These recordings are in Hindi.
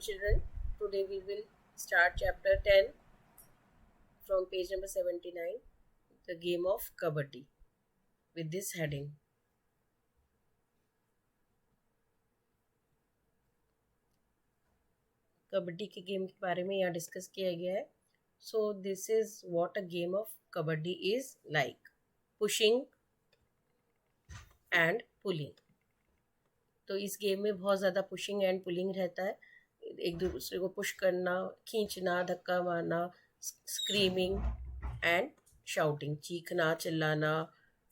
children. Today we will start chapter 10 from page number 79, the game of Kabaddi, with this heading. Kabaddi के गेम के बारे में यहाँ डिस्कस किया गया है. So this is what a game of kabaddi is like. Pushing and pulling. तो इस गेम में बहुत ज़्यादा पुशिंग एंड पुलिंग रहता है. एक दूसरे को पुश करना, खींचना, धक्का मारना, स्क्रीमिंग एंड शाउटिंग, चीखना, चिल्लाना,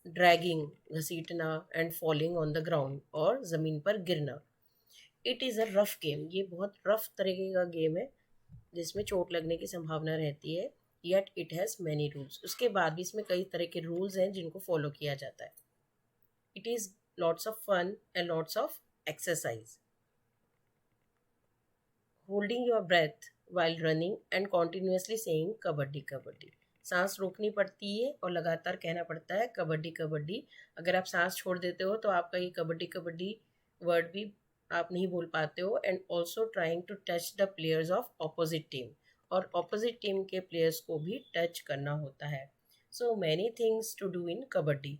ड्रैगिंग, घसीटना and falling on the ground और ज़मीन पर गिरना. It is a rough game. ये बहुत रफ तरीके का गेम है जिसमें चोट लगने की संभावना रहती है. Yet it has many rules. उसके बाद भी इसमें कई तरह के रूल्स हैं जिनको फॉलो किया जाता है. It is lots of fun and lots of exercise. Holding your breath while running and continuously saying kabaddi kabaddi. सांस रोकनी पड़ती है और लगातार कहना पड़ता है कबड्डी कबड्डी. अगर आप सांस छोड़ देते हो तो आपका ये कबड्डी कबड्डी वर्ड भी आप नहीं बोल पाते हो. And also trying to touch the players of opposite team. और ऑपोजिट टीम के प्लेयर्स को भी टच करना होता है. So many things to do in kabaddi.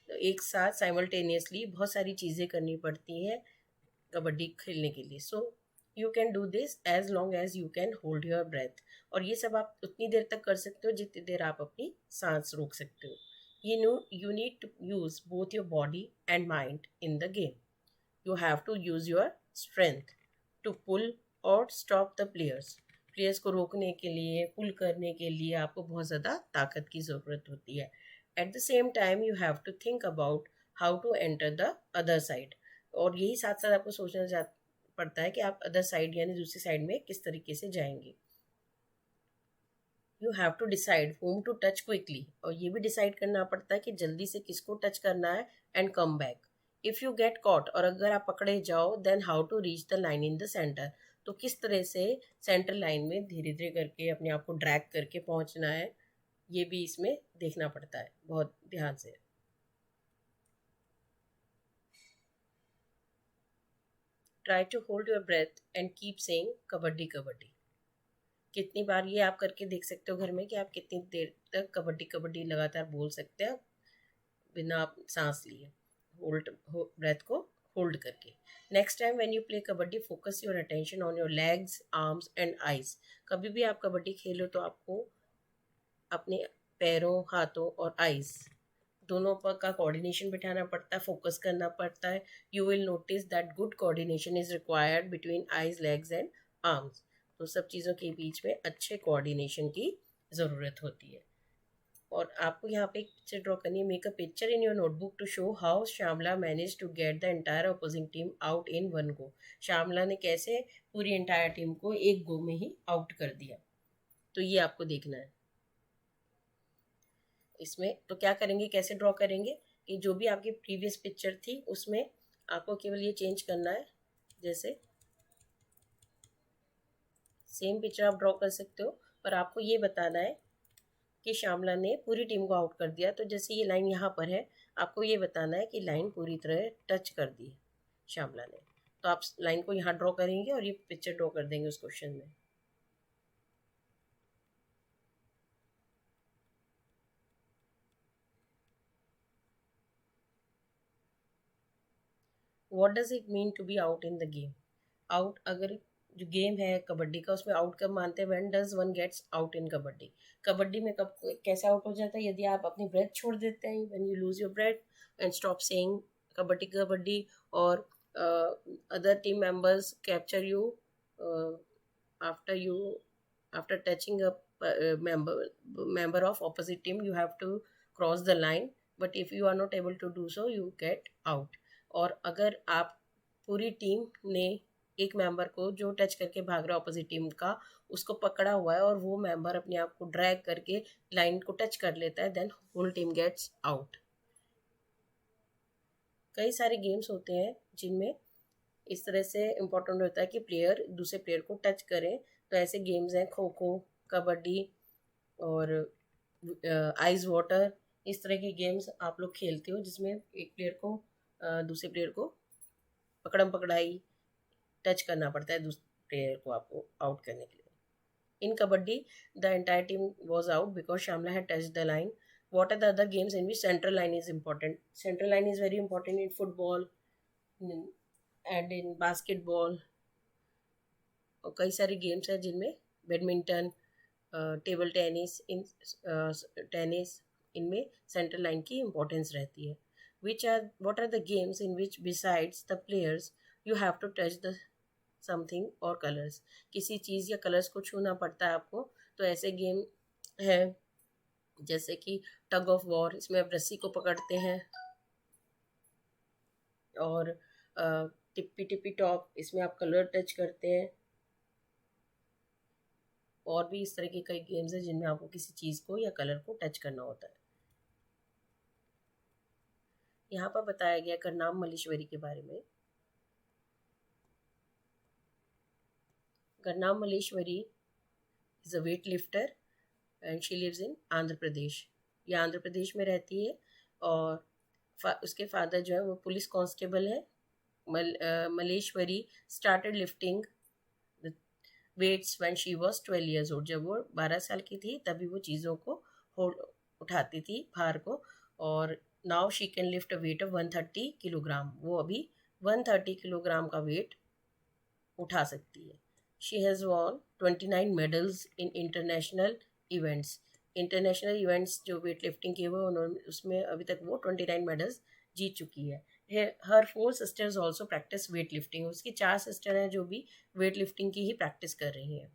एक साथ साइमल्टेनियसली बहुत सारी चीज़ें करनी पड़ती हैं कबड्डी खेलने के लिए. So you can do this as long as you can hold your breath. और ये सब आप उतनी देर तक कर सकते हो जितनी देर आप अपनी सांस रोक सकते हो. you need to use both your body and mind in the game. You have to use your strength to pull or stop the players. Players को रोकने के लिए, पुल करने के लिए आपको बहुत ज़्यादा ताकत की ज़रूरत होती है. At the same time you have to think about how to enter the other side. और यही साथ साथ आपको सोचना पड़ता है कि आप अदर साइड यानी दूसरी साइड में किस तरीके से जाएंगे. You have to decide whom to touch quickly. और ये भी डिसाइड करना पड़ता है कि जल्दी से किसको टच करना है and come back. If you get caught, और अगर आप पकड़े जाओ, then how to reach the line in the centre. तो किस तरह से सेंटर लाइन में धीरे धीरे करके अपने आप को ड्रैग करके पहुंचना है, ये भी इसमें देखना पड़ता है बहुत ध्यान से. Try to hold your breath and keep saying kabaddi kabaddi. कितनी बार ये आप करके देख सकते हो घर में कि आप कितनी देर तक कबड्डी कबड्डी लगातार बोल सकते हैं बिना आप सांस लिए, ब्रेथ को होल्ड करके. Next time when you play kabaddi, focus your attention on your legs, arms and eyes. कभी भी आप कबड्डी खेलो तो आपको अपने पैरों, हाथों और आइज दोनों पर का कोऑर्डिनेशन बिठाना पड़ता है, फोकस करना पड़ता है. You will notice that good coordination is required between eyes, legs and arms. तो सब चीज़ों के बीच में अच्छे कोऑर्डिनेशन की ज़रूरत होती है. और आपको यहाँ पे एक पिक्चर ड्रॉ करनी है. Make a picture in your notebook to show how Shyamala manage to get the entire opposing team out in one go. Shyamala ने कैसे पूरी एंटायर टीम को एक गो में ही आउट कर दिया. तो ये आपको देखना है इसमें. तो क्या करेंगे, कैसे ड्रॉ करेंगे कि जो भी आपकी प्रीवियस पिक्चर थी उसमें आपको केवल ये चेंज करना है. जैसे सेम पिक्चर आप ड्रॉ कर सकते हो, पर आपको ये बताना है कि श्यामला ने पूरी टीम को आउट कर दिया. तो जैसे ये लाइन यहाँ पर है, आपको ये बताना है कि लाइन पूरी तरह टच कर दी श्यामला ने. तो आप लाइन को यहाँ ड्रॉ करेंगे और ये पिक्चर ड्रॉ कर देंगे उस क्वेश्चन में. What does it mean to be out in the game. Out, अगर जो गेम है कबड्डी का, उसमें आउट कब मानते हैं, when does one gets out in kabaddi. Kabaddi में कब कैसे आउट हो जाता है, यदि आप अपनी ब्रेथ छोड़ देते हैं, when you lose your breath and stop saying kabaddi kabaddi, और other team members capture you after you after touching a member of opposite team, you have to cross the line, but if you are not able to do so, you get out. और अगर आप पूरी टीम ने एक मेंबर को जो टच करके भाग रहा है अपोजिट टीम का, उसको पकड़ा हुआ है और वो मेंबर अपने आप को ड्रैग करके लाइन को टच कर लेता है, then whole team gets out. कई सारे गेम्स होते हैं जिनमें इस तरह से इम्पोर्टेंट होता है कि प्लेयर दूसरे प्लेयर को टच करें. तो ऐसे गेम्स हैं खो खो, कबड्डी और आइस वाटर. इस तरह के गेम्स आप लोग खेलते हो जिसमें एक प्लेयर को दूसरे प्लेयर को पकड़म पकड़ाई टच करना पड़ता है प्लेयर को आपको आउट करने के लिए. In Kabaddi, the entire team was out because Shamla had touched the line. What are the other games in which central line is important? Central line is very important in football and in basketball. और कई सारे गेम्स हैं जिनमें badminton, table tennis, in tennis, इनमें सेंट्रल लाइन की इम्पोर्टेंस रहती है. What are the games in which besides the players you have to touch the something और कलर्स? किसी चीज़ या कलर्स को छूना पड़ता है आपको. तो ऐसे गेम है जैसे कि टग ऑफ वॉर, इसमें आप रस्सी को पकड़ते हैं. और टिप्पी टिप्पी टॉप, इसमें आप कलर टच करते हैं. और भी इस तरह के कई गेम्स हैं जिनमें आपको किसी चीज़ को या कलर को टच करना होता है. यहाँ पर बताया गया करनाम मल्लेश्वरी के बारे में. Karnam Malleshwari is a weightlifter and she lives in Andhra Pradesh. ये आंध्र प्रदेश में रहती है और उसके फादर जो है वो पुलिस कांस्टेबल है. Malleswari started lifting weights when she was 12 years old. जब वो 12 साल की थी तभी वो चीज़ों को उठाती थी, भार को. और now she can lift a weight of 130 kilogram. वो अभी 130 किलोग्राम का वेट उठा सकती है. She has won 29 medals in international events. International events जो वेट लिफ्टिंग के हुए उन्होंने उसमें अभी तक वो 29 मेडल्स जीत चुकी है. हर 4 sisters also practice weight lifting. उसकी 4 सिस्टर हैं जो भी वेट लिफ्टिंग की ही प्रैक्टिस कर रही हैं.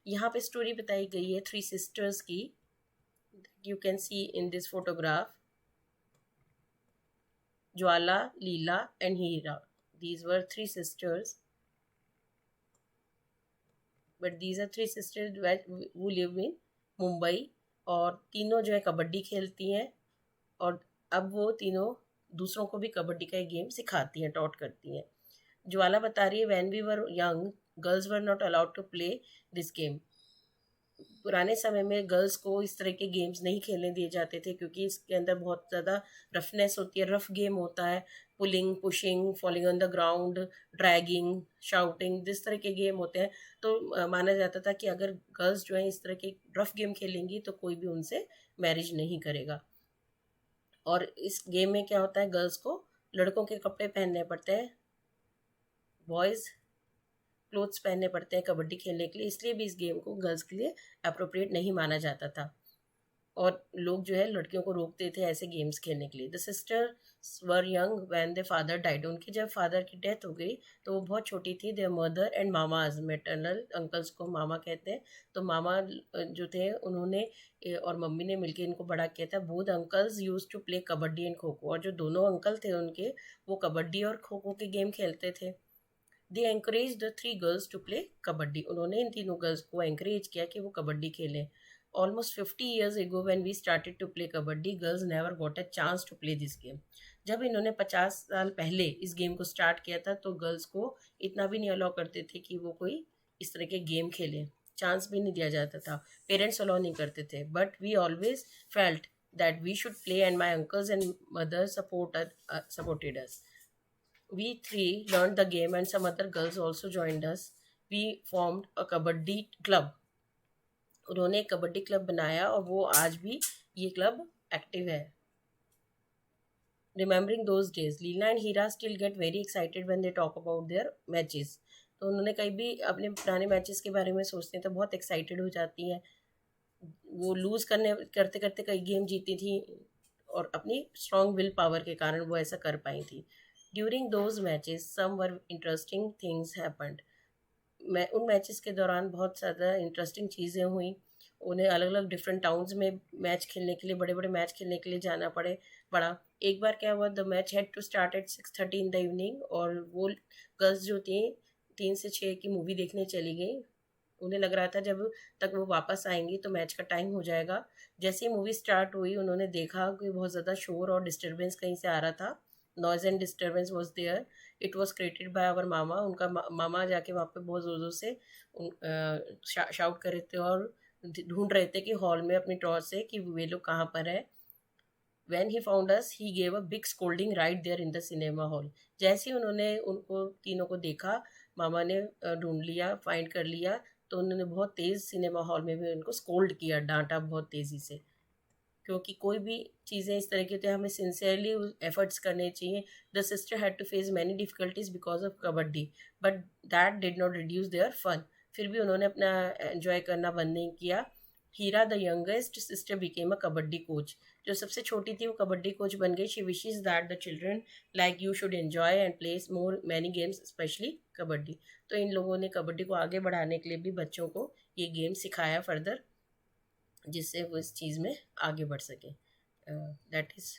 यहाँ पे स्टोरी बताई गई है 3 सिस्टर्स की. You can see in this photograph Jwala, Leela and Heera. These were 3 sisters. But these are 3 sisters who live in Mumbai. और तीनों जो है कबड्डी खेलती हैं और अब वो तीनों दूसरों को भी कबड्डी का एक गेम सिखाती हैं, टॉट करती हैं. ज्वाला बता रही है when we were young girls were not allowed to play this game. पुराने समय में गर्ल्स को इस तरह के गेम्स नहीं खेलने दिए जाते थे क्योंकि इसके अंदर बहुत ज़्यादा रफनेस होती है, रफ गेम होता है. Pulling, pushing, falling on the ground, dragging, shouting, जिस तरह के गेम होते हैं. तो माना जाता था कि अगर गर्ल्स जो है इस तरह के रफ गेम खेलेंगी तो कोई भी उनसे मैरिज नहीं करेगा. और इस गेम में क्या होता है, गर्ल्स को लड़कों के कपड़े पहनने पड़ते हैं, बॉयज़ क्लोथ्स पहनने पड़ते हैं कबड्डी खेलने के लिए. इसलिए भी इस गेम को गर्ल्स के लिए अप्रोप्रिएट नहीं माना जाता था और लोग जो है लड़कियों को रोकते थे ऐसे गेम्स खेलने के लिए. The sisters were young when they father died. उनकी जब फादर की डेथ हो गई तो वो बहुत छोटी थी. देयर मदर एंड मामाज, मैटरनल अंकल्स को मामा कहते हैं. तो मामा जो थे उन्होंने और मम्मी ने मिलकर इनको बड़ा किया था. Both uncles used to play kabaddi and kho kho. और जो दोनों अंकल थे उनके, वो कबड्डी और खो खो के गेम खेलते थे. They encourage the 3 girls to play kabaddi. उन्होंने इन तीनों गर्ल्स को एंकरेज किया कि वो कबड्डी खेलें. Almost 50 years ago when we started to play kabaddi, girls never got a chance to play this game. जब इन्होंने 50 साल पहले इस गेम को स्टार्ट किया था तो गर्ल्स को इतना भी नहीं अलाउ करते थे कि वो कोई इस तरह के गेम खेलें. चांस भी नहीं दिया जाता था, पेरेंट्स अलाउ नहीं करते थे. But we always felt that we should play and my uncles and mother supported us. We 3 learned the game and some other girls also joined us. We formed a kabaddi club. उन्होंने एक कबड्डी क्लब बनाया और वो आज भी ये क्लब एक्टिव है. Remembering those days, Leela and Heera still get very excited when they talk about their matches. तो उन्होंने कहीं भी अपने पुराने मैचेस के बारे में सोचते हैं तो बहुत एक्साइटेड हो जाती हैं. वो लूज़ करते करते कई गेम जीती थी और अपनी स्ट्रॉन्ग विल पावर के कारण वो ऐसा कर पाई थी. During those matches some were interesting things happened. उन मैचेस के दौरान बहुत ज़्यादा इंटरेस्टिंग चीज़ें हुई. उन्हें अलग अलग डिफरेंट टाउन्स में मैच खेलने के लिए, बड़े बड़े मैच खेलने के लिए जाना पड़ा. एक बार क्या हुआ, the match had to start at 6:30 in the evening. और वो गर्ल्स जो थी 3 से 6 की मूवी देखने चली गई. उन्हें लग रहा था जब तक वो वापस आएंगी तो मैच का टाइम हो जाएगा. जैसे ही मूवी स्टार्ट हुई उन्होंने देखा कि बहुत ज़्यादा शोर और डिस्टर्बेंस कहीं से आ रहा था. Noise and disturbance was there. It was created by our mama. उनका मामा जाके वहाँ पे बहुत ज़ोर ज़ोर से शाउट कर रहे थे और ढूंढ रहे थे कि हॉल में अपनी टॉर्च से कि वे लोग कहाँ पर है. When he found us, he gave a big scolding right there in the cinema hall. जैसे ही उन्होंने उनको तीनों को देखा मामा ने ढूंढ लिया, फाइंड कर लिया, तो उन्होंने बहुत तेज़ सिनेमा हॉल में भी उनको स्कोल्ड किया, डांटा बहुत तेज़ी से। क्योंकि कोई भी चीज़ें इस तरह की होती है, हमें सिंसियरली एफर्ट्स करने चाहिए। The sister had to face many difficulties because of kabaddi, but that did not reduce their fun. फिर भी उन्होंने अपना एंजॉय करना बंद नहीं किया। Heera the youngest sister became a kabaddi coach. जो सबसे छोटी थी वो कबड्डी कोच बन गई। She wishes that the children like you should enjoy and play more many games, specially kabaddi. तो इन लोगों ने कबड्डी को आगे बढ़ाने के लिए भी बच्चों को ये गेम सिखाया फर्दर, जिससे वो इस चीज़ में आगे बढ़ सके। That is